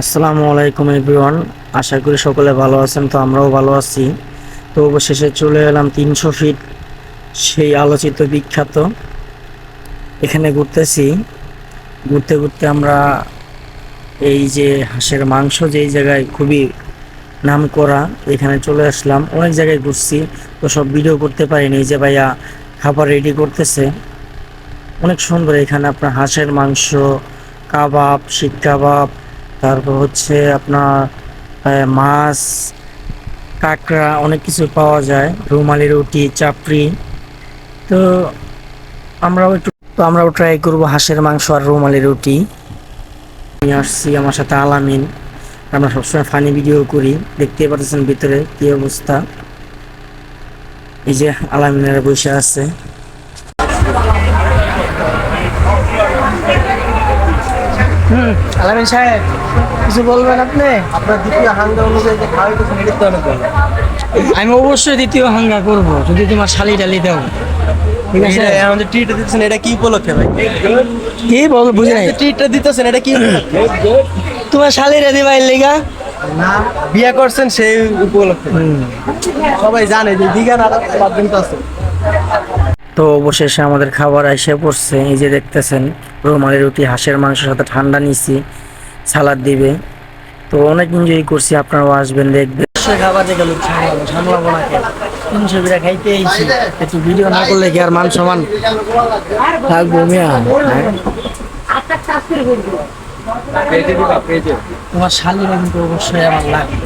আসসালামু আলাইকুম এভরিওয়ান, আশা করি সকলে ভালো আছেন। তো আমরাও ভালো আছি। তো অবশেষে চলে এলাম 300 ফিট সেই আলোচিত বিখ্যাত এখানে ঘুরতেছি। ঘুরতে ঘুরতে আমরা এই যে হাঁসের মাংস যেই জায়গায় খুবই নাম করা, এখানে চলে আসলাম। অনেক জায়গায় ঘুরছি, তো সব ভিডিও করতে পারিনি। এই যে ভাইয়া খাবার রেডি করতেছে, অনেক সুন্দর। এখানে আপনার হাঁসের মাংস, কাবাব, শিক কাবাব, তারপর হচ্ছে আপনার মাছ, কাঁকড়া, অনেক কিছু পাওয়া যায়, রুমালি রুটি, চাপড়ি। তো আমরাও ট্রাই করব হাঁসের মাংস আর রুমালি রুটি। আমি আসছি, আমার সাথে আলামিন। আমরা সবসময় ফানি ভিডিও করি, দেখতে পাচ্ছেন ভিতরে কি অবস্থা। এই যে আলামিনেরা বসে আছে। আলামিন সাহেব, কিছু বলবেন আপনি? আপনার দ্বিতীয় হাঙ্গা অনুযায়ী যে খাওয়াইতেছেন এটা তো অনেক ভালো। আমি অবশ্যই দ্বিতীয় হাঙ্গা করব যদি তোমার শালি ডালি দাও, ঠিক আছে? এটা আমাদের ট্রিট দিতেছেন, এটা কি উপলক্ষে ভাই? কি বল, বুঝি নাই। ট্রিটটা দিতেছেন এটা কি উপলক্ষে? তোমার শালি রেডি ভাই লেগা না, বিয়ে করছেন সেই উপলক্ষে। সবাই জানে যে দিঘা নাটক মাধ্যম তো আছে। তো অবশেষে আমাদের খাবার এসে পড়ছে। এই যে দেখতেছেন, রুমালি রুটি, হাঁসের মাংসের সাথে ঠান্ডা নিছি, সালাদ দিবে। তো অনেক এনজয় করছি, আপনারাও আসবেন, দেখবেন। খাবার দেখে লোক সামলাবো না, 300 বিরা খাইতে আইছি, একটু ভিডিও না করলে কি আর মান সমান থাকবো মিয়া? তোমার শালিরা কিন্তু অবশ্যই আমার লাগবে।